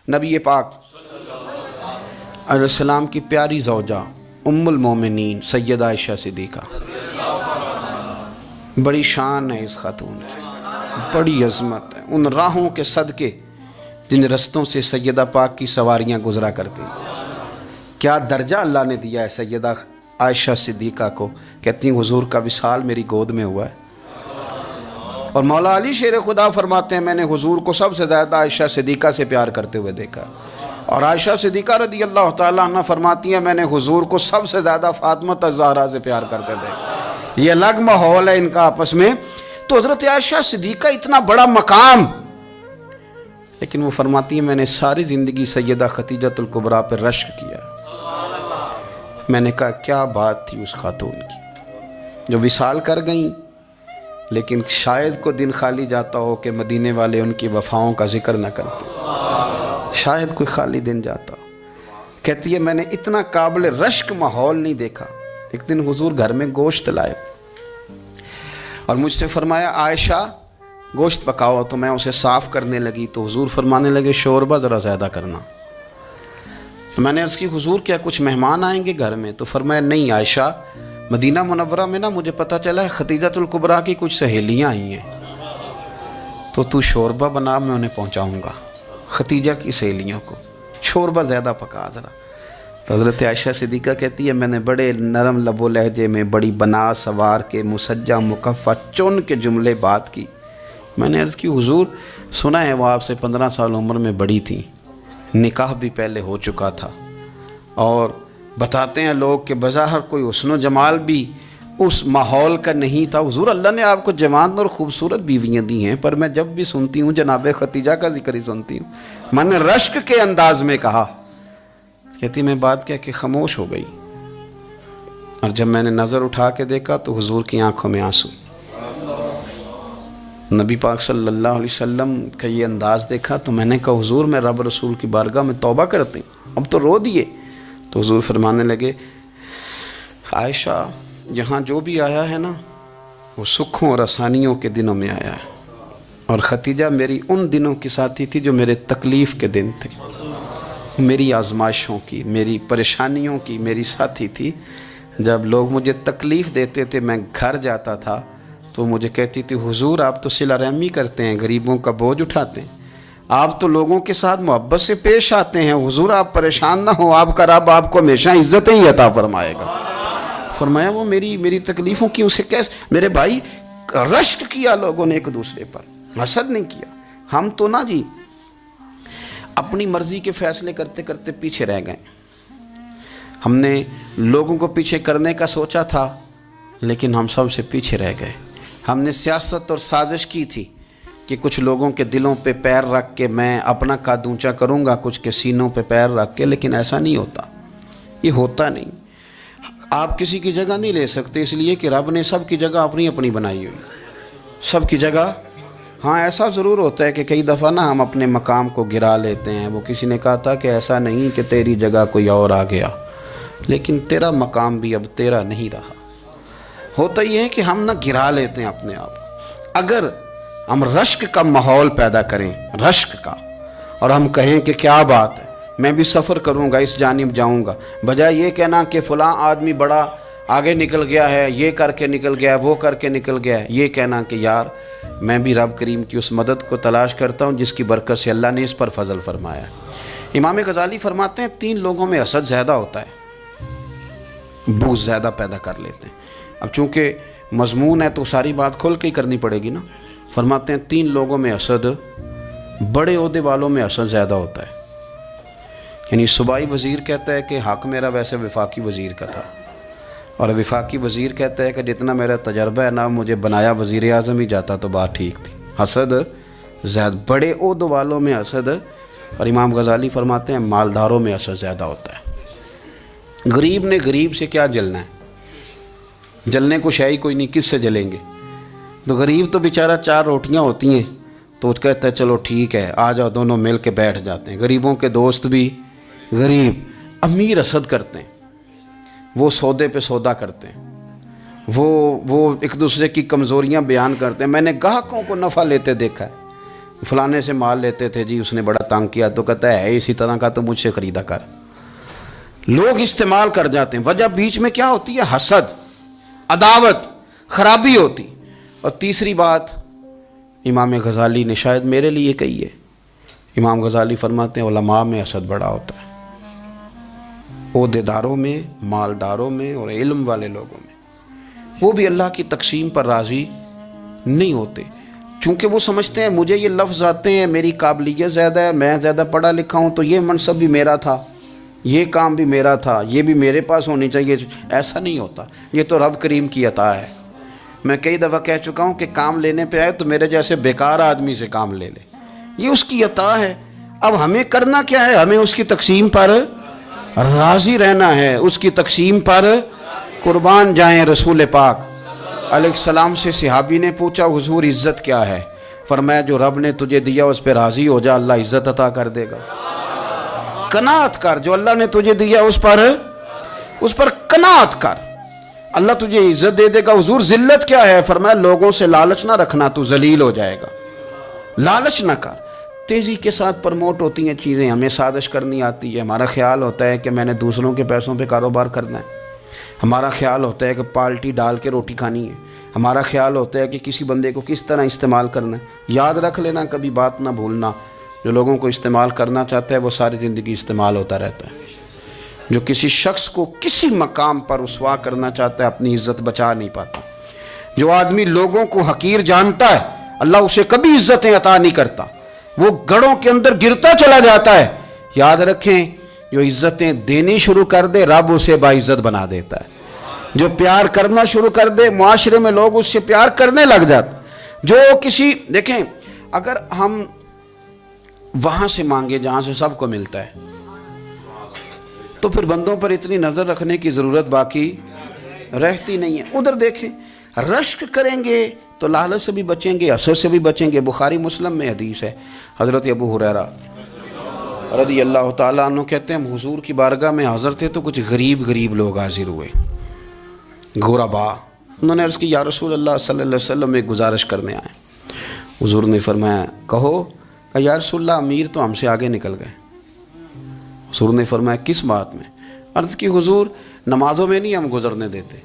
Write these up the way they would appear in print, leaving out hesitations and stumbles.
نبی پاک علیہ السلام کی پیاری زوجہ ام المومنین سیدہ عائشہ صدیقہ، بڑی شان ہے اس خاتون کی، بڑی عظمت ہے ان راہوں کے صدقے جن رستوں سے سیدہ پاک کی سواریاں گزرا کرتی ہیں۔ کیا درجہ اللہ نے دیا ہے سیدہ عائشہ صدیقہ کو، کہتی ہیں حضور کا وصال میری گود میں ہوا ہے۔ اور مولا علی شیر خدا فرماتے ہیں میں نے حضور کو سب سے زیادہ عائشہ صدیقہ سے پیار کرتے ہوئے دیکھا، اور عائشہ صدیقہ رضی اللہ تعالیٰ عنہ فرماتی ہیں میں نے حضور کو سب سے زیادہ فاطمہ الزہرا سے پیار کرتے دیکھا۔ یہ الگ ماحول ہے ان کا آپس میں۔ تو حضرت عائشہ صدیقہ اتنا بڑا مقام، لیکن وہ فرماتی ہیں میں نے ساری زندگی سیدہ خدیجۃ الکبریٰ پر رشک کیا۔ میں نے کہا کیا بات تھی اس خاتون کی جو وصال کر گئیں، لیکن شاید کو دن خالی جاتا ہو کہ مدینے والے ان کی وفاؤں کا ذکر نہ کرتے، شاید کوئی خالی دن جاتا ہو۔ کہتی ہے میں نے اتنا قابل رشک ماحول نہیں دیکھا۔ ایک دن حضور گھر میں گوشت لائے اور مجھ سے فرمایا عائشہ گوشت پکاؤ، تو میں اسے صاف کرنے لگی تو حضور فرمانے لگے شوربہ ذرا زیادہ کرنا۔ میں نے عرض کی حضور کیا کچھ مہمان آئیں گے گھر میں؟ تو فرمایا نہیں عائشہ، مدینہ منورہ میں نا مجھے پتہ چلا ہے خدیجۃ الکبریٰ کی کچھ سہیلیاں آئی ہیں، تو شوربہ بنا، میں انہیں پہنچاؤں گا، خدیجہ کی سہیلیوں کو شوربہ زیادہ پکا ذرا۔ تو حضرت عائشہ صدیقہ کہتی ہے میں نے بڑے نرم لب و لہجے میں بڑی بنا سوار کے مسجع مکفہ چن کے جملے بات کی۔ میں نے عرض کی حضور سنا ہے وہ آپ سے 15 سال عمر میں بڑی تھی، نکاح بھی پہلے ہو چکا تھا، اور بتاتے ہیں لوگ کہ بظاہر کوئی حسن و جمال بھی اس ماحول کا نہیں تھا۔ حضور اللہ نے آپ کو جوان اور خوبصورت بیویاں دی ہیں، پر میں جب بھی سنتی ہوں جناب خدیجہ کا ذکر ہی سنتی ہوں۔ میں نے رشک کے انداز میں کہا، کہتی میں بات کہہ کے خاموش ہو گئی، اور جب میں نے نظر اٹھا کے دیکھا تو حضور کی آنکھوں میں آنسو۔ نبی پاک صلی اللہ علیہ وسلم کا یہ انداز دیکھا تو میں نے کہا حضور میں رب رسول کی بارگاہ میں توبہ کرتی ہوں، اب تو رو دیے۔ تو حضور فرمانے لگے عائشہ یہاں جو بھی آیا ہے نا وہ سکھوں اور آسانیوں کے دنوں میں آیا ہے، اور خدیجہ میری ان دنوں کی ساتھی تھی جو میرے تکلیف کے دن تھے، میری آزمائشوں کی، میری پریشانیوں کی میری ساتھی تھی۔ جب لوگ مجھے تکلیف دیتے تھے میں گھر جاتا تھا تو مجھے کہتی تھی حضور آپ تو صلہ رحمی کرتے ہیں، غریبوں کا بوجھ اٹھاتے ہیں، آپ تو لوگوں کے ساتھ محبت سے پیش آتے ہیں، حضور آپ پریشان نہ ہو، آپ کا رب آپ کو ہمیشہ عزتیں ہی عطا فرمائے گا۔ فرمایا وہ میری تکلیفوں کی اسے کیسے، میرے بھائی رشک کیا لوگوں نے ایک دوسرے پر، حسد نہیں کیا۔ ہم تو نا جی اپنی مرضی کے فیصلے کرتے کرتے پیچھے رہ گئے، ہم نے لوگوں کو پیچھے کرنے کا سوچا تھا لیکن ہم سب سے پیچھے رہ گئے۔ ہم نے سیاست اور سازش کی تھی کہ کچھ لوگوں کے دلوں پہ پیر رکھ کے میں اپنا قد اونچا کروں گا، کچھ کے سینوں پہ پیر رکھ کے، لیکن ایسا نہیں ہوتا، یہ ہوتا نہیں۔ آپ کسی کی جگہ نہیں لے سکتے، اس لیے کہ رب نے سب کی جگہ اپنی اپنی بنائی ہوئی، سب کی جگہ۔ ہاں ایسا ضرور ہوتا ہے کہ کئی دفعہ نا ہم اپنے مقام کو گرا لیتے ہیں۔ وہ کسی نے کہا تھا کہ ایسا نہیں کہ تیری جگہ کوئی اور آ گیا، لیکن تیرا مقام بھی اب تیرا نہیں رہا۔ ہوتا یہ ہے کہ ہم نہ گرا لیتے ہیں اپنے آپ۔ اگر ہم رشک کا ماحول پیدا کریں، رشک کا، اور ہم کہیں کہ کیا بات ہے میں بھی سفر کروں گا، اس جانب جاؤں گا، بجائے یہ کہنا کہ فلاں آدمی بڑا آگے نکل گیا ہے، یہ کر کے نکل گیا ہے، وہ کر کے نکل گیا ہے، یہ کہنا کہ یار میں بھی رب کریم کی اس مدد کو تلاش کرتا ہوں جس کی برکت سے اللہ نے اس پر فضل فرمایا ہے۔ امام غزالی فرماتے ہیں 3 لوگوں میں حسد زیادہ ہوتا ہے، بغض زیادہ پیدا کر لیتے ہیں۔ اب چونکہ مضمون ہے تو ساری بات کھول کے ہی کرنی پڑے گی نا۔ فرماتے ہیں 3 لوگوں میں حسد، بڑے عہدے والوں میں حسد زیادہ ہوتا ہے۔ یعنی صوبائی وزیر کہتا ہے کہ حق میرا ویسے وفاقی وزیر کا تھا، اور وفاقی وزیر کہتا ہے کہ جتنا میرا تجربہ ہے نا مجھے بنایا وزیر اعظم ہی جاتا تو بات ٹھیک تھی۔ حسد زیادہ، بڑے عہدے والوں میں حسد، اور امام غزالی فرماتے ہیں مالداروں میں حسد زیادہ ہوتا ہے۔ غریب نے غریب سے کیا جلنا ہے، جلنے کو شے ہی کوئی نہیں، کس سے جلیں گے؟ تو غریب تو بیچارہ 4 روٹیاں ہوتی ہیں تو کہتا ہے چلو ٹھیک ہے آ جاؤ، دونوں مل کے بیٹھ جاتے ہیں۔ غریبوں کے دوست بھی غریب، امیر حسد کرتے ہیں، وہ سودے پہ سودا کرتے ہیں، وہ ایک دوسرے کی کمزوریاں بیان کرتے ہیں۔ میں نے گاہکوں کو نفع لیتے دیکھا ہے، फलाने से माल लेते थे जी, उसने बड़ा तंग किया, तो कहता है इसी तरह का तो मुझसे खरीदा कर। लोग इस्तेमाल कर जाते हैं। वजह बीच में क्या होती है? हसद, अदावत, खराबी होती। और तीसरी बात इमाम गज़ाली ने शायद मेरे लिए कही है। इमाम गज़ाली फरमाते हैं उलमा में हसद बड़ा होता है, ओहदेदारों में, मालदारों में और इल्म वाले लोगों में। वो भी अल्लाह की तकसीम पर राज़ी नहीं होते, चूँकि वो समझते हैं मुझे ये लफ्ज़ आते हैं, मेरी काबिलियत ज़्यादा है, मैं ज़्यादा पढ़ा लिखा हूँ, तो ये मनसब भी मेरा था, ये काम भी मेरा था, ये भी मेरे पास होनी चाहिए। ऐसा नहीं होता, ये तो रब करीम की अता है। मैं कई दफ़ा कह चुका हूँ कि काम लेने पे आए तो मेरे जैसे बेकार आदमी से काम ले ले, ये उसकी अता है। अब हमें करना क्या है? हमें उसकी तकसीम पर राज़ी रहना है, उसकी तकसीम पर कुर्बान जाएं। रसूल पाक अलैहिस्सलाम से सहाबी ने पूछा हुजूर इज़्ज़त क्या है? फरमाया जो रब ने तुझे दिया उस पर राज़ी हो जा, अल्लाह इज़्ज़त अता कर देगा। कनात कर, जो अल्लाह ने तुझे दिया उस पर कनात कर, अल्लाह तुझे इज़्ज़त दे देगा। हुजूर ज़िल्लत क्या है? फरमाया लोगों से लालच ना रखना, तू जलील हो जाएगा, लालच ना कर। तेज़ी के साथ प्रमोट होती हैं चीज़ें, हमें साजिश करनी आती है। हमारा ख्याल होता है कि मैंने दूसरों के पैसों पे कारोबार करना है, हमारा ख्याल होता है कि पार्टी डाल के रोटी खानी है, हमारा ख्याल होता है कि किसी बंदे को किस तरह इस्तेमाल करना है। याद रख लेना, कभी बात ना भूलना, जो लोगों को इस्तेमाल करना चाहता है वो सारी ज़िंदगी इस्तेमाल होता रहता है। जो किसी शख्स को किसी मकाम पर रुसवा करना चाहता है अपनी इज़्ज़त बचा नहीं पाता। जो आदमी लोगों को हकीर जानता है अल्लाह उसे कभी इज़्ज़तें अता नहीं करता, वो गढ़ों के अंदर गिरता चला जाता है। याद रखें, जो इज़्ज़तें देनी शुरू कर दे रब उसे बाइज़्ज़त बना देता है। जो प्यार करना शुरू कर दे मुआशरे में लोग उससे प्यार करने लग जाते। जो किसी, देखें, अगर हम वहाँ से मांगे जहाँ से सबको मिलता है तो फिर बंदों पर इतनी नज़र रखने की ज़रूरत बाकी रहती नहीं है। उधर देखें, रश्क करेंगे तो लालच से भी बचेंगे, हसद से भी बचेंगे। बुखारी मुस्लिम में हदीस है, हज़रत अबू हुरैरा रज़ी अल्लाह ताला अन्हु कहते हैं हम हुजूर की बारगाह में हाज़िर थे तो कुछ गरीब लोग हाजिर हुए, गुरबा। उन्होंने अर्ज़ की या रसूल अल्लाह सल्लल्लाहु अलैहि वसल्लम में गुजारिश करने आए। हुजूर ने फरमाया कहो। या रसूल अल्लाह अमीर तो हमसे आगे निकल गए। हुजूर ने फरमाया किस बात में? अर्ज़ की हुजूर नमाज़ों में नहीं हम गुजरने देते,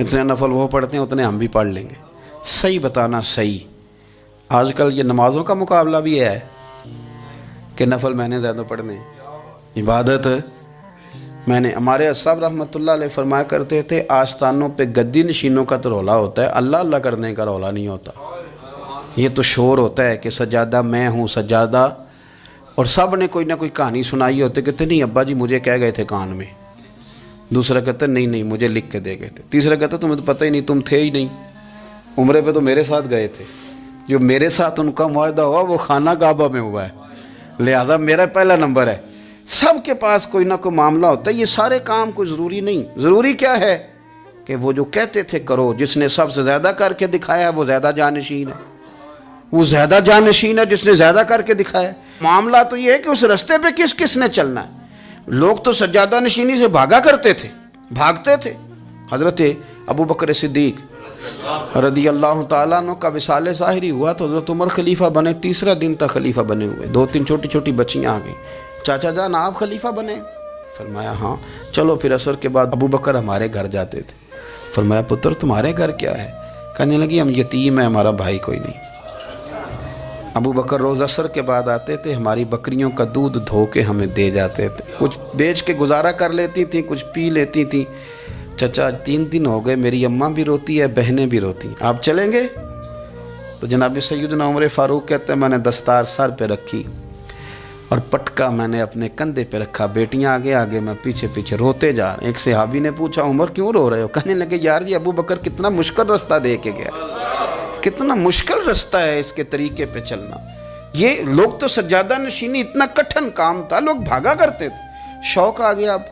इतने नफल वो पढ़ते हैं उतने हम भी पढ़ लेंगे। सही बताना सही, आजकल ये नमाज़ों का मुकाबला भी है कि नफल मैंने ज़्यादा पढ़ने, इबादत मैंने। हमारे अस्हाब रहमतुल्लाह अलैह फरमाया करते थे आस्थानों पे गद्दी नशीनों का तो रौला होता है, अल्लाह अल्लाह करने का रौला नहीं होता। ये तो शोर होता है कि सज्जादा मैं हूँ सज्जादा, और सब ने कोई ना कोई कहानी सुनाई होती, कहते नहीं अब्बा जी मुझे कह गए थे कान में, दूसरा कहता नहीं मुझे लिख के दे गए थे, तीसरा कहता तुम्हें तो पता ही नहीं, तुम थे ही नहीं, उम्रे पे तो मेरे साथ गए थे, जो मेरे साथ उनका मुआहदा हुआ वो खाना काबा में हुआ है, लिहाजा मेरा पहला नंबर है। सब के पास कोई ना कोई मामला होता है। ये सारे काम कोई ज़रूरी नहीं, ज़रूरी क्या है कि वो जो कहते थे करो, जिसने सबसे ज़्यादा करके दिखाया वो ज़्यादा जानशीन है, वो ज़्यादा जानशीन है जिसने ज़्यादा करके दिखाया। मामला तो ये है कि उस रास्ते पे किसने चलना है। लोग तो सज्जादा नशीनी से भागा करते थे, भागते थे। हज़रत अबू बकर सिद्दीक रज़ी अल्लाह ताला अन्हु का विसाले ज़ाहिरी हुआ तो हज़रत उमर खलीफा बने, तीसरा दिन तक खलीफा बने हुए। 2-3 छोटी छोटी बच्चियाँ आ गई, चाचा जान आप खलीफा बने? फरमाया हाँ। चलो फिर असर के बाद अबू बकर हमारे घर जाते थे। फरमाया पुत्र तुम्हारे घर क्या है? कहने लगी हम यतीम है, हमारा भाई कोई नहीं। अबू बकर रोज़ असर के बाद आते थे, हमारी बकरियों का दूध धो के हमें दे जाते थे, कुछ बेच के गुजारा कर लेती थी, कुछ पी लेती थी। चचा 3 दिन हो गए, मेरी अम्मा भी रोती है, बहनें भी रोती, आप चलेंगे? तो जनाब सैयदना उमर फारूक कहते हैं मैंने दस्तार सर पे रखी और पटका मैंने अपने कंधे पे रखा, बेटियां आगे आगे, मैं पीछे पीछे, रोते जा रहे। एक सहाबी ने पूछा उमर क्यों रो रहे हो? कहने लगे यार ये अबू बकर कितना मुश्किल रास्ता दे के गया, कितना मुश्किल रास्ता है इसके तरीके पे चलना। ये लोग तो सज्जादा नशीनी इतना कठिन काम था, लोग भागा करते थे। शौक आ गया, अब